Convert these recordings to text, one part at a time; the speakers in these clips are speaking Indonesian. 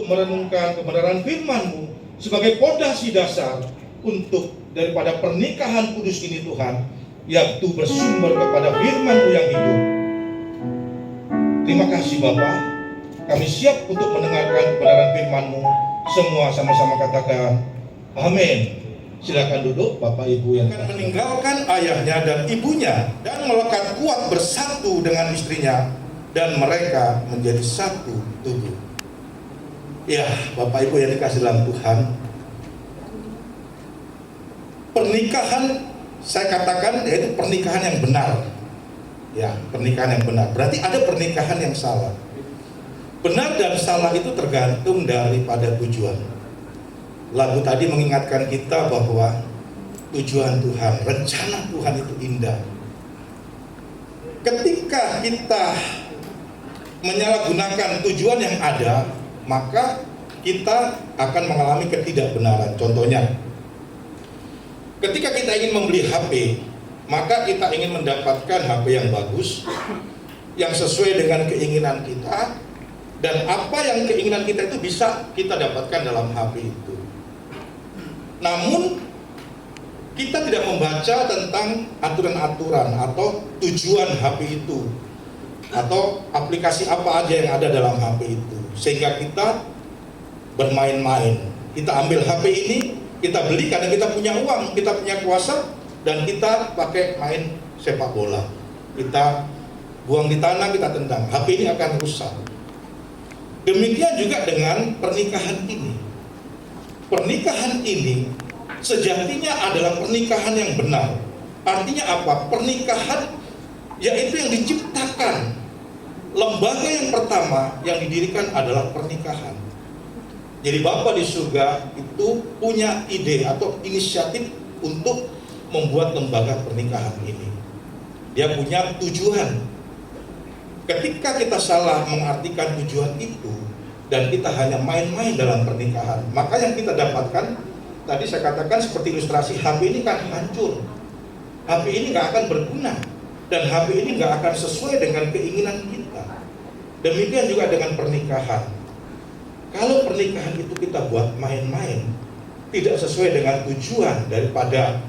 merenungkan kebenaran firman-Mu sebagai fondasi dasar untuk daripada pernikahan kudus ini Tuhan, yaitu bersumber kepada firman-Mu yang hidup. Terima kasih Bapa, kami siap untuk mendengarkan kebenaran firman-Mu. Semua sama-sama katakan amin. Silakan duduk Bapak Ibu yang akan meninggalkan ayahnya dan ibunya dan melekat kuat bersatu dengan istrinya, dan mereka menjadi satu tubuh. Ya, Bapak Ibu yang dikasih dalam Tuhan, pernikahan saya katakan yaitu pernikahan yang benar. Ya, pernikahan yang benar. Berarti ada pernikahan yang salah. Benar dan salah itu tergantung daripada tujuan. Lagu tadi mengingatkan kita bahwa tujuan Tuhan, rencana Tuhan itu indah. Ketika kita menyalahgunakan tujuan yang ada, maka kita akan mengalami ketidakbenaran. Contohnya, ketika kita ingin membeli HP, maka kita ingin mendapatkan HP yang bagus, yang sesuai dengan keinginan kita, dan apa yang keinginan kita itu bisa kita dapatkan dalam HP itu. Namun kita tidak membaca tentang aturan-aturan atau tujuan HP itu, atau aplikasi apa aja yang ada dalam HP itu, sehingga kita bermain-main. Kita ambil HP ini, kita beli karena kita punya uang, kita punya kuasa, dan kita pakai main sepak bola. Kita buang di tanah, kita tendang. HP ini akan rusak. Demikian juga dengan pernikahan ini. Pernikahan ini sejatinya adalah pernikahan yang benar. Artinya apa? Pernikahan yaitu yang diciptakan. Lembaga yang pertama yang didirikan adalah pernikahan. Jadi Bapa di surga itu punya ide atau inisiatif untuk membuat lembaga pernikahan ini. Dia punya tujuan. Ketika kita salah mengartikan tujuan itu, dan kita hanya main-main dalam pernikahan, maka yang kita dapatkan, tadi saya katakan seperti ilustrasi, HP ini kan hancur, HP ini nggak akan berguna, dan HP ini nggak akan sesuai dengan keinginan kita. Demikian juga dengan pernikahan. Kalau pernikahan itu kita buat main-main, tidak sesuai dengan tujuan daripada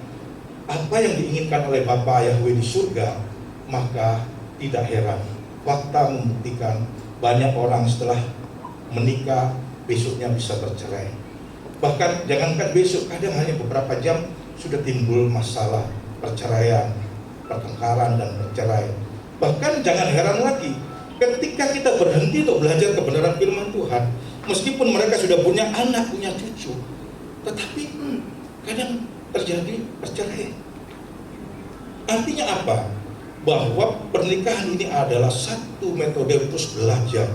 apa yang diinginkan oleh Bapa Yahweh di surga, maka tidak heran fakta membuktikan banyak orang setelah menikah besoknya bisa bercerai. Bahkan jangankan besok, kadang hanya beberapa jam sudah timbul masalah perceraian, pertengkaran dan bercerai. Bahkan jangan heran lagi ketika kita berhenti untuk belajar kebenaran firman Tuhan, meskipun mereka sudah punya anak, punya cucu, tetapi kadang terjadi perceraian. Artinya apa? Bahwa pernikahan ini adalah satu metode untuk belajar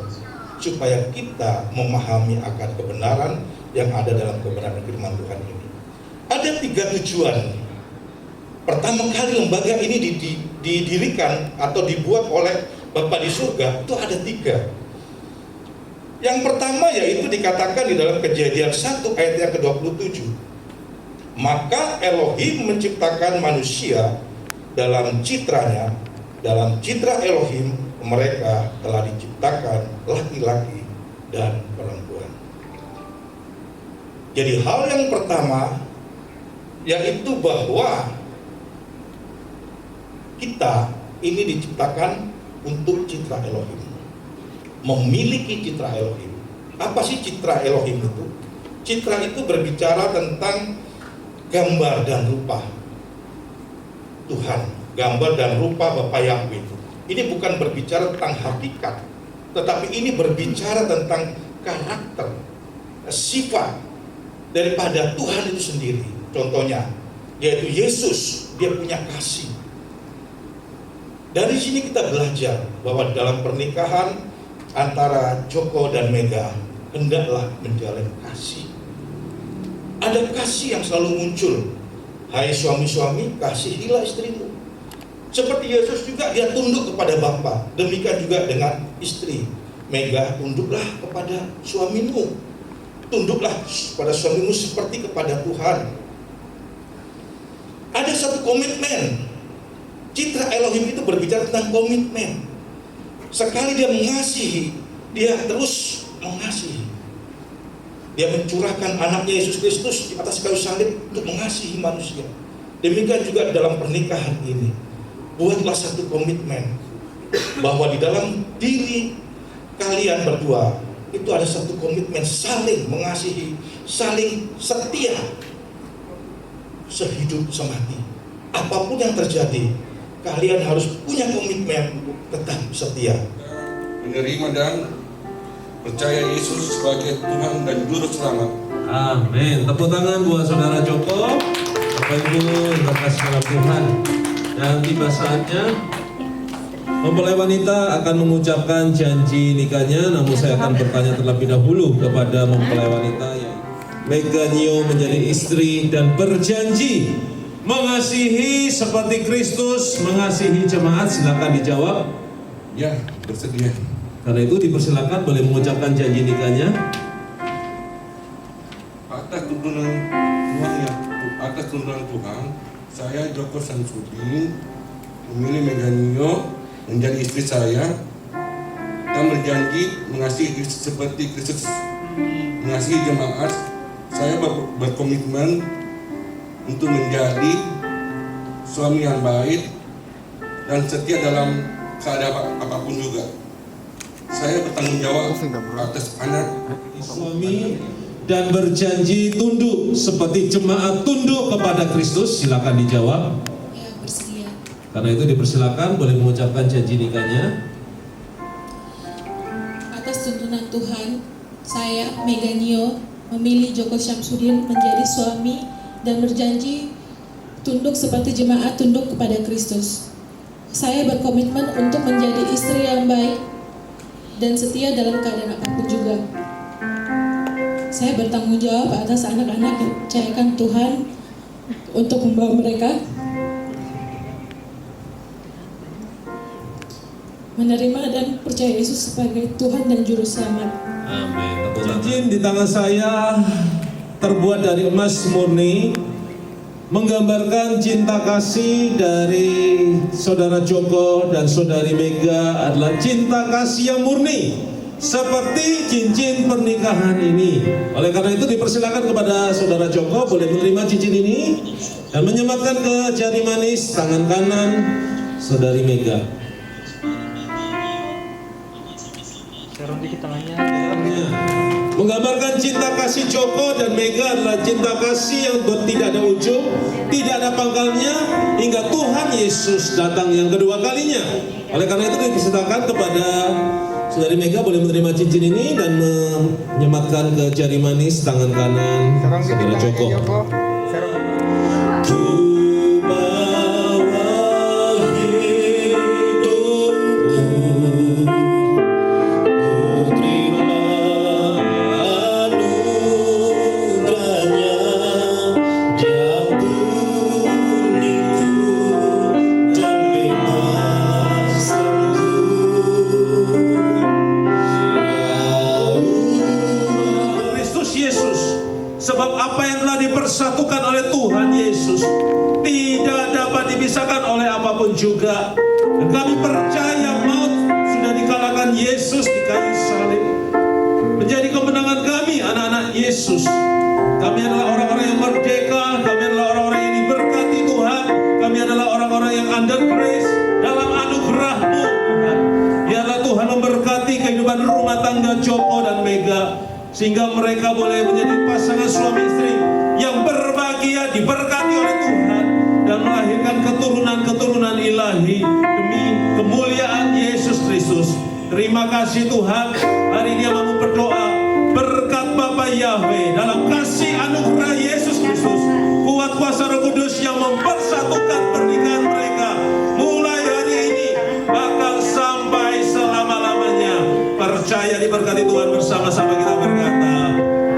supaya kita memahami akan kebenaran yang ada dalam kebenaran firman Tuhan ini. Ada 3 tujuan. Pertama kali lembaga ini didirikan atau dibuat oleh Bapa di surga, itu ada 3. Yang pertama yaitu dikatakan di dalam Kejadian 1 ayat yang ke-27. Maka Elohim menciptakan manusia dalam citranya, dalam citra Elohim mereka telah diciptakan laki-laki dan perempuan. Jadi hal yang pertama yaitu bahwa kita ini diciptakan untuk citra Elohim, memiliki citra Elohim. Apa sih citra Elohim itu? Citra itu berbicara tentang gambar dan rupa Tuhan, gambar dan rupa Bapa Yahweh itu. Ini bukan berbicara tentang hakikat, tetapi ini berbicara tentang karakter, sifat daripada Tuhan itu sendiri. Contohnya, yaitu Yesus, dia punya kasih. Dari sini kita belajar bahwa dalam pernikahan antara Joko dan Mega hendaklah menjalin kasih. Ada kasih yang selalu muncul. Hai suami-suami, kasihilah istrimu. Seperti Yesus juga, dia tunduk kepada Bapa. Demikian juga dengan istri. Mega, tunduklah kepada suamimu. Tunduklah pada suamimu seperti kepada Tuhan. Ada satu komitmen. Citra Elohim itu berbicara tentang komitmen. Sekali dia mengasihi, dia terus mengasihi. Dia mencurahkan anaknya Yesus Kristus di atas kayu salib untuk mengasihi manusia. Demikian juga dalam pernikahan ini. Buatlah satu komitmen bahwa di dalam diri kalian berdua itu ada satu komitmen saling mengasihi, saling setia, sehidup semati. Apapun yang terjadi, kalian harus punya komitmen tetap setia. Menerima dan percaya Yesus sebagai Tuhan dan Juru Selamat. Amin. Tepuk tangan buat Saudara Joko. Bapak Ibu, terima kasih dalam Tuhan. Dan tiba saatnya mempelai wanita akan mengucapkan janji nikahnya. Namun saya akan bertanya terlebih dahulu kepada mempelai wanita yang Meganio menjadi istri dan berjanji mengasihi seperti Kristus mengasihi jemaat. Silakan dijawab. Ya, bersedia. Karena itu dipersilakan boleh mengucapkan janji nikahnya. Atas tuntunan Tuhan, saya Joko Samsudin memilih Meganio menjadi istri saya dan berjanji mengasihi seperti Kristus mengasihi jemaat. Saya berkomitmen untuk menjadi suami yang baik dan setia dalam keadaan apapun juga. Saya bertanggung jawab atas anak Suami dan berjanji tunduk seperti jemaat tunduk kepada Kristus. Silakan dijawab. Ya, bersedia. Karena itu dipersilakan boleh mengucapkan janji nikahnya. Atas tuntunan Tuhan, saya Meganio memilih Joko Syamsuddin menjadi suami dan berjanji tunduk seperti jemaat tunduk kepada Kristus. Saya berkomitmen untuk menjadi istri yang baik dan setia dalam keadaan apapun juga. Saya bertanggung jawab atas anak-anak yang dipercayakan Tuhan untuk membawa mereka menerima dan percaya Yesus sebagai Tuhan dan Juru Selamat. Amin. Cincin di tangan saya terbuat dari emas murni, menggambarkan cinta kasih dari Saudara Joko dan Saudari Mega adalah cinta kasih yang murni seperti cincin pernikahan ini. Oleh karena itu dipersilakan kepada Saudara Joko boleh menerima cincin ini dan menyematkan ke jari manis tangan kanan Saudari Mega. Sekarang dikit tangannya. Menggambarkan cinta kasih Joko dan Mega adalah cinta kasih yang tidak ada ujung, tidak ada pangkalnya, hingga Tuhan Yesus datang yang kedua kalinya. Oleh karena itu dipersilakan kepada Saudari Mega boleh menerima cincin ini dan menyematkan ke jari manis tangan kanan Saudara Joko. Sebab apa yang telah dipersatukan oleh Tuhan Yesus tidak dapat dipisahkan oleh apapun juga. Dan kami percaya maut sudah dikalahkan Yesus di kayu salib. Menjadi kemenangan kami anak-anak Yesus. Kami adalah orang-orang yang merdeka. Kami adalah orang-orang yang diberkati Tuhan. Kami adalah orang-orang yang under grace dalam anugerah-Mu Tuhan. Biarlah Tuhan memberkati kehidupan rumah tangga Joko dan Mega, sehingga mereka boleh menjadi pasangan suami istri yang berbahagia, diberkati oleh Tuhan dan melahirkan keturunan-keturunan ilahi demi kemuliaan Yesus Kristus. Terima kasih Tuhan, hari ini kami berdoa berkat Bapa Yahweh dalam kasih anugerah Yesus Kristus, kuat kuasa Roh Kudus yang mempersatukan pernikahan mereka mulai hari ini bakal sampai selama-lamanya. Percaya diberkati Tuhan, bersama-sama kita berkata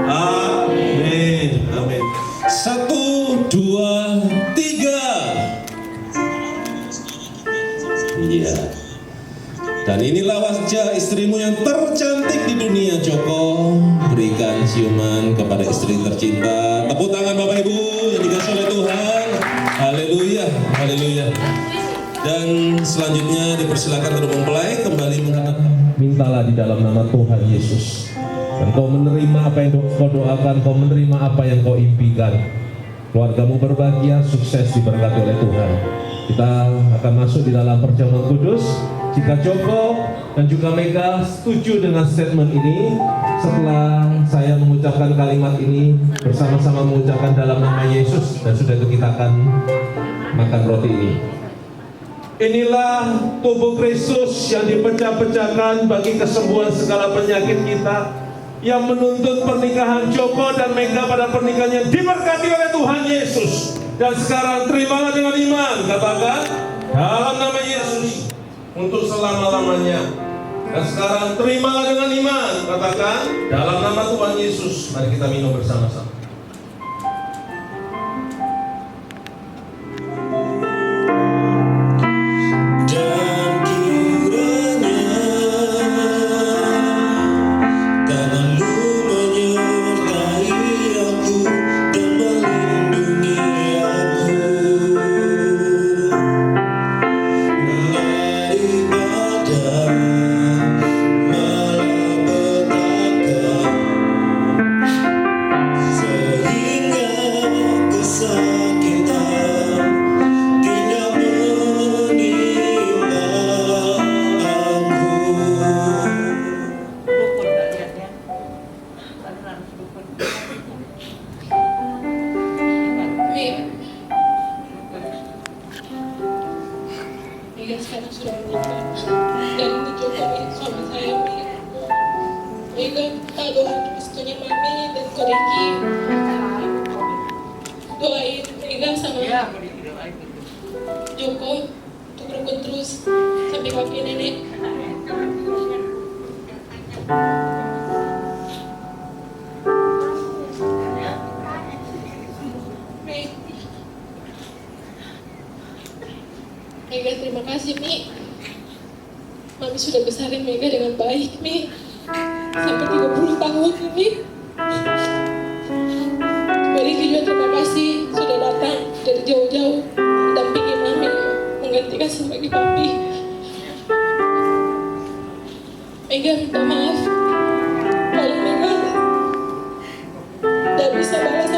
amin. Amin. 1, 2, 3. Iya. Dan inilah wajah istrimu yang tercantik di dunia, Joko. Berikan ciuman kepada istri tercinta. Tepuk tangan Bapak Ibu yang dikasih oleh Tuhan. Haleluya, haleluya. Dan selanjutnya dipersilakan untuk mempelai kembali mengatakan, mintalah di dalam nama Tuhan Yesus. Dan Engkau menerima apa yang kau doakan, kau menerima apa yang kau impikan. Keluargamu berbahagia, sukses, diberkati oleh Tuhan. Kita akan masuk di dalam perjamuan kudus. Jika Joko dan juga Mega setuju dengan statement ini, setelah saya mengucapkan kalimat ini, bersama-sama mengucapkan dalam nama Yesus, dan sudah itu kita akan makan roti ini. Inilah tubuh Kristus yang dipecah-pecahkan bagi kesembuhan segala penyakit kita, yang menuntut pernikahan Joko dan Mega pada pernikahannya diberkati oleh Tuhan Yesus. Dan sekarang terimalah dengan iman, katakan dalam nama Yesus untuk selama-lamanya. Dan sekarang terimalah dengan iman, katakan dalam nama Tuhan Yesus. Mari kita minum bersama-sama. Mega sekarang sudah menikah dan ini Joko suami saya. Mega tak doain restunya Mami dan Koreki. Doain Mega sama Joko untuk rukun terus sampai kakek nenek. Mega, terima kasih Mi. Mami sudah besarin Mega dengan baik Mi, sampai 30 tahun ini. Koreki juga terima kasih sudah datang dari jauh-jauh mendampingi Mami, menggantikan sebagai papi. Mega minta maaf kalau Mega tidak bisa balas